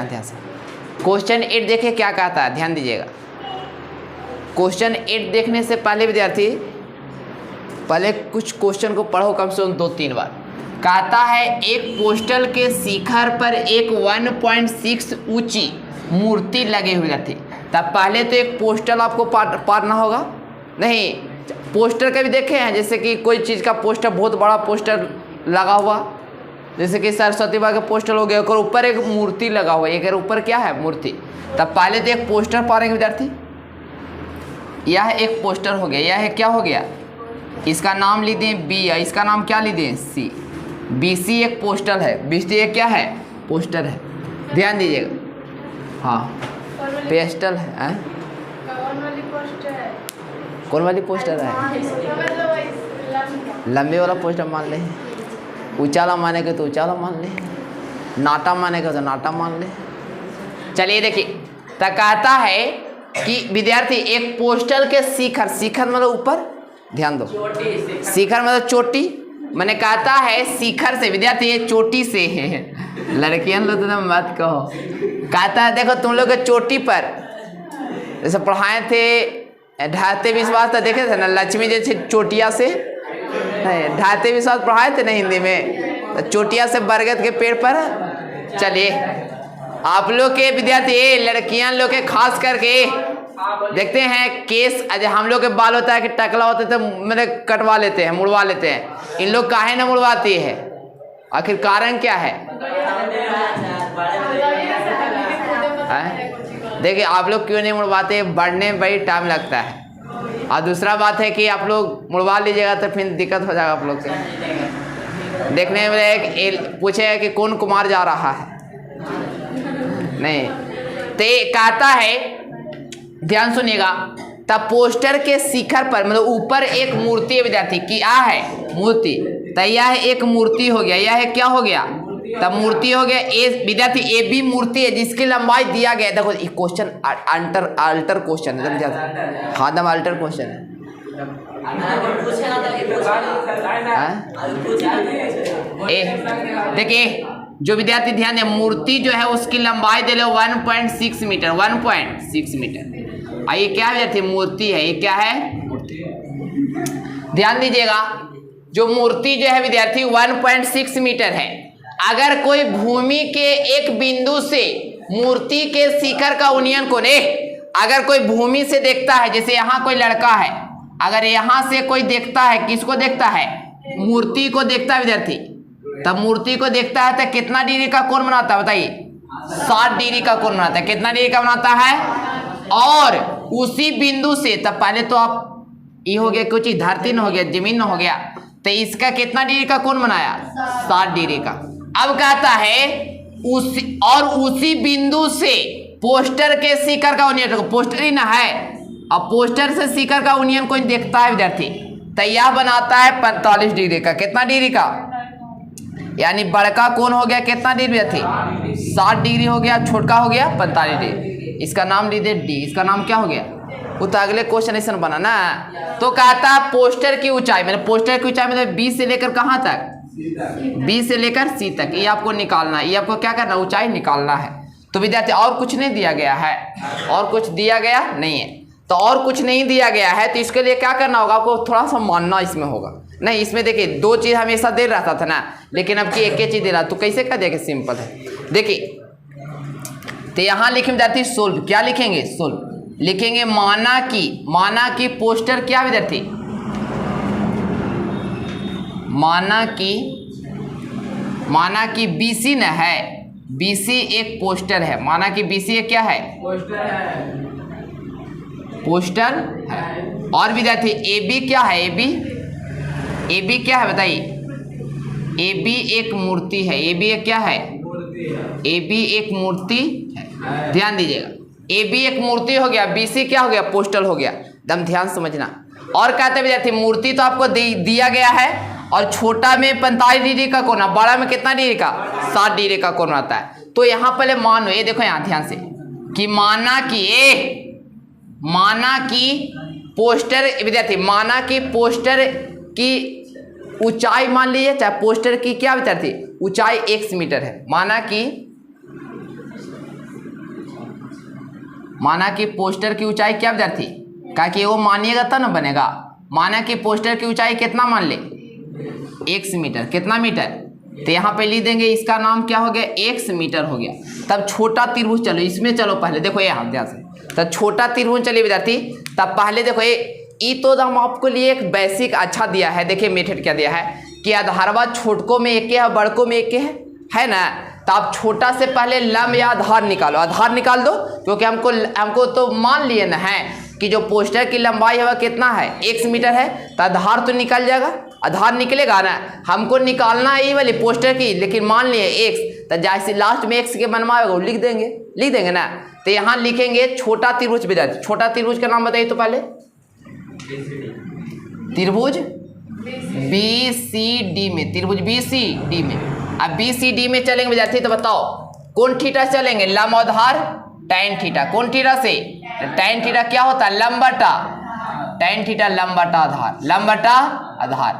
ध्यान से क्वेश्चन 8 देखिए क्या कहता है, ध्यान दीजिएगा। क्वेश्चन 8 देखने से पहले विद्यार्थी पहले कुछ क्वेश्चन को पढ़ो कम से कम 2-3 बार। कहता है एक पोस्टल के शिखर पर एक 1.6 ऊंची मूर्ति लगे हुए विद्यार्थी। तब पहले तो एक पोस्टल आपको पारना होगा, नहीं पोस्टर का भी देखे हैं, जैसे कि कोई चीज़ का पोस्टर बहुत बड़ा पोस्टर लगा हुआ, जैसे कि सरस्वती माँ का पोस्टर हो गया और ऊपर एक मूर्ति लगा हुआ है, एक ऊपर क्या है मूर्ति। तब पहले तो एक पोस्टर पारेंगे विद्यार्थी, यह एक पोस्टर हो गया, यह क्या हो गया, इसका नाम ली दें बी, इसका नाम क्या ली दें सी। BC एक पोस्टर है, BC एक क्या है पोस्टर है, ध्यान दीजिएगा। हाँ पेस्टल है, कौन वाली पोस्टर है, लंबे वाला पोस्टर मान ले, ऊंचा वाला मानेगा तो ऊंचा वाला मान ले, नाटा मानेगा तो नाटा मान ले। चलिए देखिए, तो कहता है कि विद्यार्थी एक पोस्टल के शिखर, शिखर मतलब ऊपर, ध्यान दो, शिखर मतलब चोटी, मैंने कहता है शिखर से विद्यार्थी ये चोटी से है, लड़कियां लोग तो मत कहो। कहता है देखो तुम लोग के चोटी पर जैसे पढ़ाए थे ढाते विश्वास, तो देखे थे ना लक्ष्मी जैसे चोटिया से, ढाते विश्वास पढ़ाए थे ना हिंदी में, तो चोटिया से बरगद के पेड़ पर। चलिए आप लोग के विद्यार्थी लड़कियां लोग के खास करके देखते हैं केस, अजय हम लोग के बाल होता है कि टकला होता है तो मतलब कटवा लेते हैं, मुड़वा लेते हैं, इन लोग काहे ना मुड़वाती है, आखिर कारण क्या है? देखिए आप लोग क्यों नहीं मुड़वाते, बढ़ने में बड़ी टाइम लगता है, और दूसरा बात है कि आप लोग मुड़वा लीजिएगा तो फिर दिक्कत हो जाएगा आप लोग से। देखने में एक पूछेगा कि कौन कुमार जा रहा है, नहीं तो कहता है, ध्यान सुनिएगा, तब पोस्टर के शिखर पर मतलब ऊपर एक मूर्ति है विद्यार्थी, क्या है मूर्ति, तो यह एक मूर्ति हो गया, यह क्या हो गया, तब मूर्ति हो गया ए विद्यार्थी, ए बी मूर्ति है जिसकी लंबाई दिया गया। देखो ये क्वेश्चन अल्टर क्वेश्चन है, हाँ दम अल्टर क्वेश्चन है। देखिए जो विद्यार्थी ध्यान दें, मूर्ति जो है उसकी लंबाई दे लो 1.6 मीटर, 1.6 मीटर। ये क्या विद्यार्थी मूर्ति है, ये क्या है मूर्ति, ध्यान दीजिएगा। जो मूर्ति जो है विद्यार्थी 1.6 मीटर है, अगर कोई भूमि के एक बिंदु से मूर्ति के शिखर का उन्नयन कोण, अगर कोई भूमि से देखता है, जैसे यहाँ कोई लड़का है, अगर यहाँ से कोई देखता है, किसको देखता है, मूर्ति को देखता है विद्यार्थी, तब मूर्ति को देखता है तो कितना डिग्री का कोण बनाता है बताइए, 60 डिग्री का कोण बनाता है, कितना डिग्री का बनाता है। और उसी बिंदु से, तब पहले तो आप ये हो गया कुछ धरती न हो गया, जमीन न हो गया, तो इसका कितना डिग्री का कोण बनाया, 60 डिग्री का। अब कहता है उसी बिंदु से पोस्टर के शिखर का उन्नयन, पोस्टर ही ना है, अब पोस्टर से शिखर का उन्नयन कोई देखता है विद्यार्थी, तो यह बनाता है 45 डिग्री का, कितना डिग्री का, यानी बड़का कोण हो गया कितना डिग्री विद्यार्थी, 60 डिग्री हो गया, छोटका हो गया 45 डिग्री, इसका नाम लीजिए डी, इसका नाम क्या हो गया, वो तो अगले क्वेश्चन ऐसा बना ना। तो कहता है पोस्टर की ऊंचाई, मतलब पोस्टर की ऊंचाई मतलब बी से लेकर कहाँ तक, बी से लेकर सी तक, ये आपको निकालना है, ये आपको क्या करना, ऊंचाई निकालना है। तो विद्यार्थी और कुछ नहीं दिया गया है, और कुछ दिया गया नहीं है, तो और कुछ नहीं दिया गया है, तो इसके लिए क्या करना होगा, आपको थोड़ा सा मानना इसमें होगा। नहीं इसमें देखिए 2 चीज़ हमेशा दे रहा था ना, लेकिन अब की एक ही चीज़ दे रहा, तो कैसे कर देगा, सिंपल है। देखिए तो यहाँ लिखेंगे विद्यार्थी सोल्व, क्या लिखेंगे, सोल्व लिखेंगे, माना की पोस्टर क्या विद्यार्थी, माना कि BC न है, BC एक पोस्टर है, माना कि BC एक क्या है, पोस्टर है। और विद्यार्थी AB क्या है, AB क्या है बताइए, AB एक मूर्ति है, AB एक क्या है, AB एक मूर्ति है, ध्यान दीजिएगा, AB एक मूर्ति हो गया, BC क्या हो गया, पोस्टर हो गया, एकदम ध्यान समझना। और कहते हैं विद्यार्थी मूर्ति तो आपको दिया गया है, और छोटा में 45 डिग्री का कोण, बड़ा में कितना डिग्री का, 60 डिग्री का कोण आता है। तो यहाँ पहले मानो, ये देखो यहाँ ध्यान से कि माना कि पोस्टर विद्यार्थी, माना कि पोस्टर की ऊंचाई मान लीजिए, चाहे पोस्टर की क्या विद्यार्थी ऊंचाई x मीटर है, माना कि माना कि पोस्टर की ऊंचाई क्या विद्यार्थी, क्या कि वो मानिएगा तब ना बनेगा। माना कि पोस्टर की ऊंचाई कितना मान ले, x मीटर, कितना मीटर, तो यहाँ पे लिख देंगे इसका नाम क्या हो गया, x मीटर हो गया। तब छोटा त्रिभुज, चलो इसमें चलो पहले देखो ये हाथ ध्यान से, तब छोटा त्रिभुज चलिए विद्यार्थी। तब पहले देखो ये तो हम आपको लिए एक बेसिक अच्छा दिया है। देखिए मेथड क्या दिया है कि आधारवा छोटकों में एक है, बड़कों में एक है ना। तो आप छोटा से पहले लंब या आधार निकालो, आधार निकाल दो, क्योंकि हमको तो मान लिए ना है कि जो पोस्टर की लंबाई है वह कितना है, x मीटर है। तो आधार तो निकल जाएगा, आधार निकलेगा ना। हमको निकालना है ये वाली पोस्टर की, लेकिन मान लिए x, तो जैसे लास्ट में x के बनवाएगा वो लिख देंगे ना। तो यहाँ लिखेंगे छोटा त्रिभुज विद्यार्थी। छोटा त्रिभुज का नाम बताइए तो पहले, त्रिभुज BCD में, त्रिभुज BCD में। अब BCD में चलेंगे विद्यार्थी, तो बताओ कौन थीटा चलेंगे, लंब आधार tan थीटा। कौन थीटा से, tan थीटा क्या होता है, लंब बटा tan थीटा, लंब बटा आधार, लंब बटा आधार।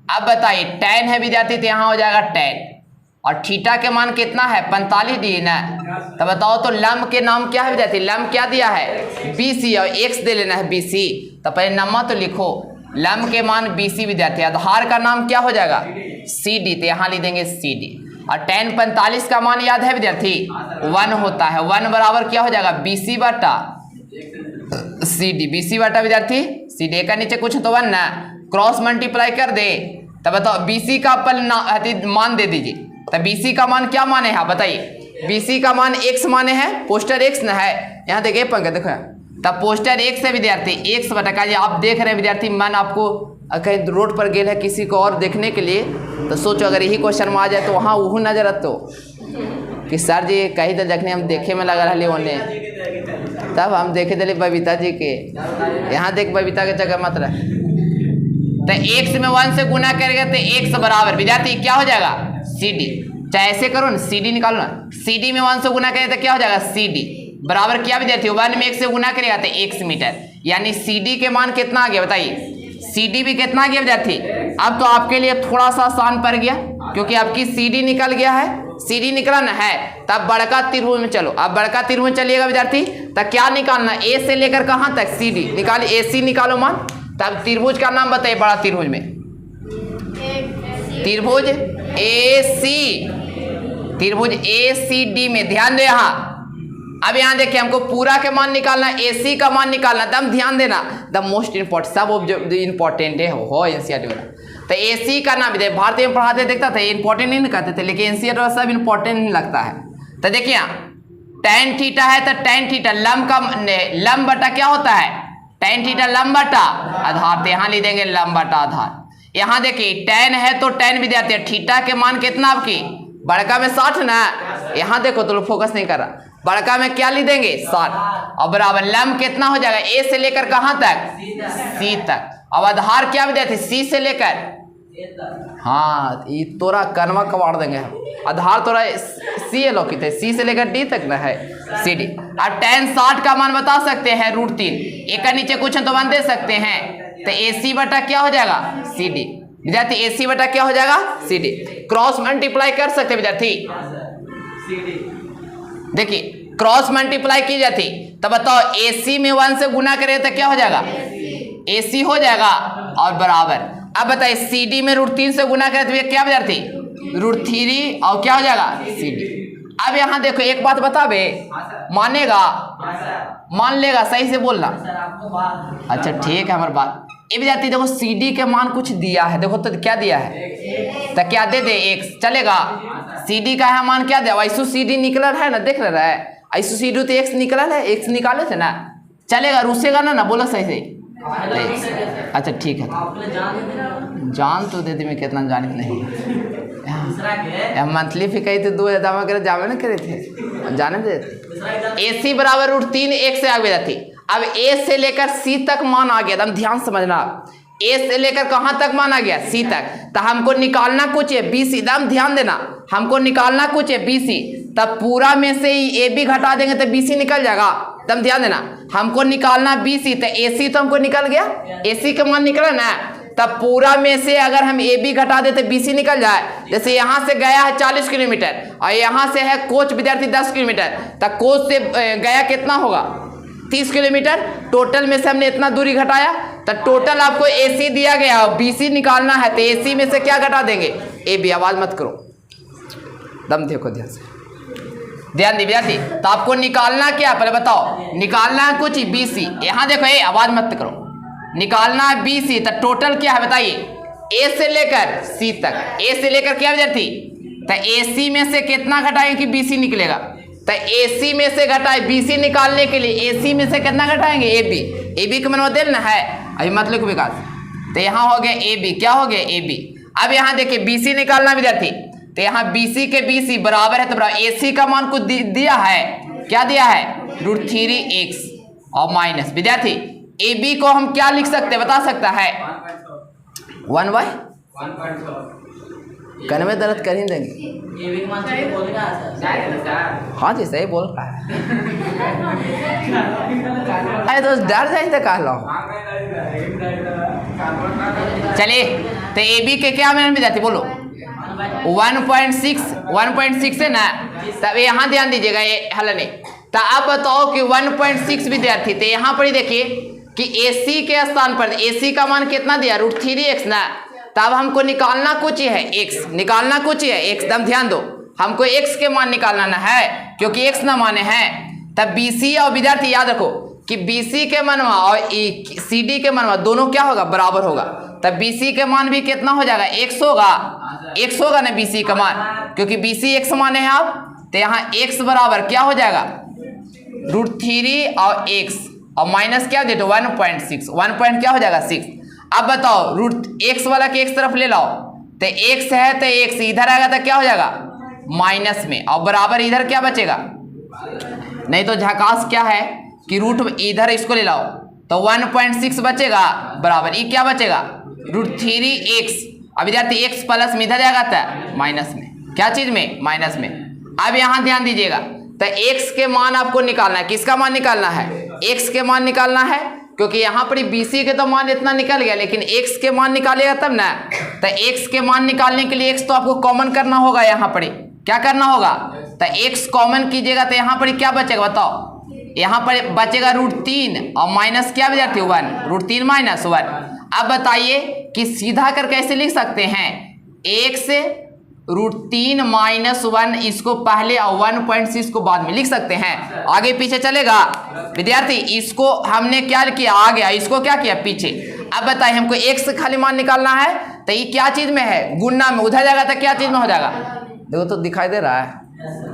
अब बताइए tan है विद्यार्थी, तो यहाँ हो जाएगा tan, और थीटा के मान कितना है 45 डिग्री ना। तो बताओ तो लंब के नाम क्या है विद्यार्थी, लंब क्या दिया है BC, और x दे लेना है BC। तो पहले नंबर तो लिखो, लंब के मान BC विद्यार्थी, आधार का नाम क्या हो जाएगा CD, तो यहाँ लिख देंगे CD। और tan 45 का मान याद है विद्यार्थी 1 होता है, 1 बराबर क्या हो जाएगा BC बटा CD, BC बटा विद्यार्थी CD का नीचे कुछ तो 1 ना, क्रॉस मल्टीप्लाई कर दे। तब बताओ BC का मान दे दीजिए। तो BC का मान क्या माने हैं बताइए, BC का मान x माने हैं, पोस्टर x न है, यहाँ देखिए पंकज देखो, तब पोस्टर x है विद्यार्थी, x बटा का। आप देख रहे हैं विद्यार्थी, मन आपको कहीं रोड पर गेल है किसी को और देखने के लिए, तो सोचो अगर यही क्वेश्चन में आ जाए तो वहाँ वह नजर आतो कि सर जी कहीं तो देखने हम देखे में लगा रहे होने, तब हम देखे दिले बबीता जी के, यहाँ देख बबीता के जगह मत रह। तो x में 1 से गुना करेगा तो x बराबर विद्यार्थी क्या हो जाएगा CD। चाहे ऐसे करो ना, CD निकालो ना, CD में 1 से गुना करेगा तो क्या हो जाएगा CD बराबर क्या विद्यार्थी 1 में 1 से गुना करेगा तो x मीटर। यानी CD के मान कितना आ गया बताइए, CD भी कितना आ गया विद्यार्थी। अब तो आपके लिए थोड़ा सा आसान पड़ गया, क्योंकि आपकी CD निकल गया है, CD निकला ना है। तब बड़का त्रिभुज में चलो, अब बड़का त्रिभुज चलिएगा विद्यार्थी। तब क्या निकालना, A से लेकर कहाँ तक CD निकालिए, AC निकालो मान। तब त्रिभुज का नाम बताइए, बड़ा त्रिभुज में त्रिभुज AC, त्रिभुज ACD में ध्यान दो यहाँ। अब यहाँ देखिए हमको पूरा के मान निकालना, AC का मान निकालना, दम ध्यान देना, द मोस्ट इम्पोर्टेंट, सब इम्पोर्टेंट है हो एनसीईआरटी में। तो AC का नाम देखिए, भारतीय में पढ़ाते देखता था इंपॉर्टेंट नहीं कहते थे, लेकिन एनसीईआरटी में सब इम्पोर्टेंट नहीं लगता है। तो देखिए यहाँ tan थीटा है, तो tan थीटा लंब बटा क्या होता है, tan थीटा लंब बटा आधार, तो यहाँ लिख देंगे लंब बटा आधार। यहाँ देखिए tan है तो tan विद्यार्थी, थीटा के मान कितना आपकी बड़का में 60 ना, यहाँ देखो तो फोकस नहीं कर रहा, बड़का में क्या लिख देंगे 60, और बराबर लंब कितना हो जाएगा A से लेकर कहाँ तक C तक। अब आधार क्या विद्यार्थी C से लेकर, हाँ ये तोरा कनवा कबाड़ देंगे हम, आधार तोरा C लौकित है, C से लेकर D तक ना है CD। अब tan 60 का मान बता सकते हैं √3, एक का नीचे कुछ तो मान दे सकते हैं, तो AC बटा क्या हो जाएगा CD विद्यार्थी, AC बटा क्या हो जाएगा CD। क्रॉस मल्टीप्लाई कर सकते विद्यार्थी, देखिए क्रॉस मल्टीप्लाई की जाती। तब बताओ AC में 1 से गुना करें तो क्या हो जाएगा AC हो जाएगा, और बराबर। अब बताइए CD में √3 से गुना करें तो ये क्या विद्यार्थी √3, और क्या हो जाएगा CD। अब यहाँ देखो एक बात बता बे, मानेगा मान लेगा, सही से बोलना। अच्छा ठीक है हमारी बात। ये विद्यार्थी देखो CD के मान कुछ दिया है, देखो तो क्या दिया है, तो क्या दे दे x चलेगा। CD का है मान क्या दिया, ऐसो CD निकला है ना, देख रहा है ऐसो CD तो x निकला है, x निकाले थे ना, चलेगा रूसेगा ना बोला सही से। अच्छा ठीक है, जान तो दे दी, मैं कितना जानित नहीं, मंथली फी कही थे 2000 जमा करे, जामे ना करे थे जाने दे। AC बराबर √3 x से आगे जाती। अब A से लेकर C तक मान आ गया, एकदम ध्यान समझना, A से लेकर कहाँ तक मान आ गया C तक। तो हमको निकालना कुछ है BC, एकदम ध्यान देना, हमको निकालना कुछ है BC। तब पूरा में से ही AB घटा देंगे तो BC निकल जाएगा, एकदम ध्यान देना, हमको निकालना BC। तो AC तो हमको निकल गया, AC का मान निकला ना, तब पूरा में से अगर हम AB घटा दे तो BC निकल जाए। जैसे यहाँ से गया है 40 किलोमीटर और यहाँ से है कोच विद्यार्थी 10 किलोमीटर, तब कोच से गया कितना होगा 30 किलोमीटर। टोटल में से हमने इतना दूरी घटाया, तो टोटल आपको AC दिया गया और BC निकालना है, तो AC में से क्या घटा देंगे, AB। आवाज मत करो, दम देखो ध्यान से, ध्यान दी विद्यार्थी। तो आपको निकालना क्या, पहले बताओ, निकालना है कुछ BC। यहाँ देखो, ये आवाज मत करो, निकालना है BC। तो टोटल क्या है बताइए, A से लेकर C तक, A से लेकर क्या विद्यार्थी, तो AC में से कितना घटाएंगे कि BC निकलेगा, तो AC में से घटाए BC निकालने के लिए AC में से कितना घटाएंगे, AB का मतलब देना है, अभी मतलब विकास। तो यहाँ हो गया AB, क्या हो गया AB। अब यहाँ देखिए BC निकालना विद्यार्थी, तो यहाँ BC के BC बराबर है, तो बराबर AC का मान को दिया है, क्या दिया है, √3x और माइनस विद्यार्थी AB को हम क्या लिख सकते हैं, बता सकता है, 1/1 कन में दर्द कर ही देंगे। हाँ जी सही बोल रहा है। अरे तो डर जाए कह लो। चलिए, तो AB के क्या मान विद्यार्थी बोलो, 1.6 है ना। तब यहाँ ध्यान दीजिएगा, ये हल नहीं। तो आप बताओ कि 1.6 विद्यार्थी, तो यहाँ पर ही देखिए कि AC के स्थान पर AC का मान कितना दिया, √3x ना। तब हमको निकालना कुछ ही है x, निकालना कुछ ही है x, दम ध्यान दो, हमको x के मान निकालना ना है, क्योंकि x ना माने हैं। तब BC और विद्यार्थी याद रखो कि BC के मनवा और CD के मनवा दोनों क्या होगा, बराबर होगा। तब BC के मान भी कितना हो जाएगा, x होगा ना BC का मान, क्योंकि BC x माने हैं आप। तो यहाँ x बराबर क्या हो जाएगा, √3 और x और माइनस क्या देते 1.6, 1 क्या हो जाएगा 6। अब बताओ x वाला के x तरफ ले लाओ, तो x है तो x इधर आएगा तो क्या हो जाएगा माइनस में, और बराबर इधर क्या बचेगा, नहीं तो झकास क्या है कि रूट इधर इसको ले लाओ तो 1.6 बचेगा, बराबर ये क्या बचेगा √3x। अब विद्यार्थी x प्लस में इधर जाएगा था माइनस में, क्या चीज में, माइनस में। अब यहाँ ध्यान दीजिएगा, तो x के मान आपको निकालना है, किसका मान निकालना है, x के मान निकालना है, क्योंकि यहाँ पर BC के तो मान इतना निकल गया, लेकिन x के मान निकालेगा तब ना। तो x के मान निकालने के लिए x तो आपको कॉमन करना होगा, यहाँ पर क्या करना होगा, तो x कॉमन कीजिएगा, तो यहाँ पर क्या बचेगा बताओ, यहाँ पर बचेगा √3 और माइनस क्या विद्यार्थी 1, √3 माइनस 1। अब बताइए कि सीधा कर कैसे लिख सकते हैं, x √3 माइनस 1 इसको पहले और 1.6 को बाद में लिख सकते हैं, आगे पीछे चलेगा विद्यार्थी। इसको हमने क्या किया, आ गया, इसको क्या किया पीछे। अब बताइए हमको x खाली मान निकालना है, तो ये क्या चीज में है, गुणा में, उधर जाएगा तो क्या चीज में हो जाएगा, देखो तो दिखाई दे रहा है,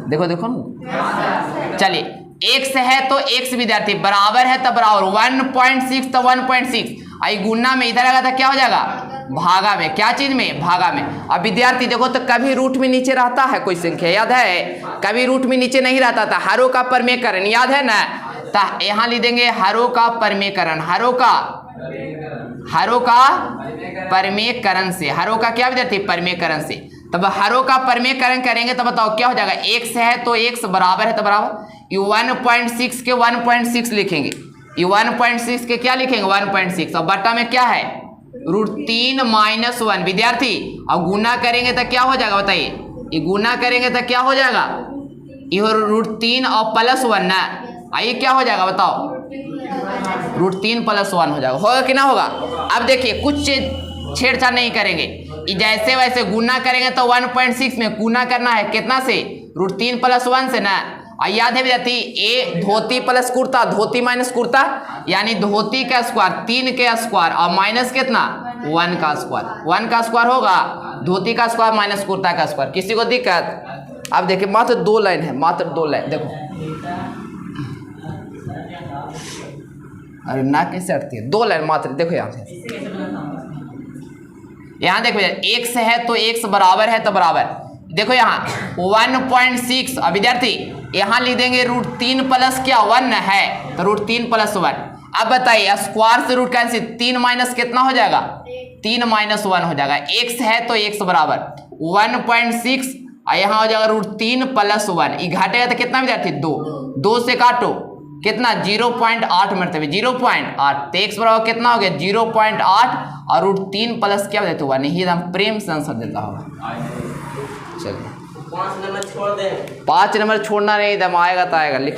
देखो देखो ना। चलिए x है तो x विद्यार्थी बराबर है, तब बराबर 1.6 तो 1.6, आई गुणा में इधर आएगा तो क्या हो जाएगा भागा में, क्या चीज में, भागा में। अब विद्यार्थी देखो तो कभी रूट में नीचे रहता है कोई संख्या, याद है, कभी रूट में नीचे नहीं रहता था, हरों का परमेयकरण याद है ना। तो यहाँ लिख देंगे हरों का परमेयकरण, हरों का परमेयकरण से, हरों का क्या विद्यार्थी परमेयकरण से। तब हरों का परमेयकरण करेंगे तो बताओ क्या हो जाएगा, x है तो x बराबर है, तो बराबर ये 1.6 के 1.6 लिखेंगे, ये 1.6 के क्या लिखेंगे 1.6, और बटा में क्या है √3 माइनस 1 विद्यार्थी। अब गुना करेंगे तो क्या हो जाएगा बताइए, ये गुना करेंगे तो क्या हो जाएगा, ये √3 और +1 ना, आइए क्या हो जाएगा बताओ, √3 + 1 हो जाएगा, होगा कि ना होगा। अब देखिए कुछ छेड़छाड़ नहीं करेंगे, जैसे वैसे गुना करेंगे तो 1.6 में गुना करना है कितना से, √3 + 1 से ना। और याद है विद्यार्थी ए धोती प्लस कुर्ता, धोती माइनस कुर्ता, यानी धोती का स्क्वायर 3 के स्क्वायर और माइनस कितना 1 का स्क्वायर, 1 का स्क्वायर होगा धोती का स्क्वायर माइनस कुर्ता का स्क्वायर। किसी को दिक्कत। अब देखिए मात्र 2 लाइन है, मात्र 2 लाइन, देखो अरे ना कैसे हटती है, 2 लाइन मात्र, देखो यहाँ से, यहाँ देखो x है तो x बराबर है तो बराबर, देखो यहाँ 1.6। अब विद्यार्थी यहाँ लिख देंगे √3 प्लस क्या 1 है, तो √3 + 1। अब बताइए स्क्वायर से रूट कैंसिल, 3 माइनस कितना हो जाएगा 3 माइनस 1 हो जाएगा, x है तो x बराबर 1.6 और यहाँ हो जाएगा √3 + 1, ये घटेगा तो कितना विद्यार्थी 2 से काटो कितना 0.8 मरतबे 0.8, तो x बराबर कितना हो गया 0.8 और √3 प्लस क्या देते हुआ नहीं, एकदम प्रेम से आंसर देता होगा। चलिए 5 नंबर छोड़ दे, 5 नंबर छोड़ना नहीं, दम आएगा तो आएगा, लिख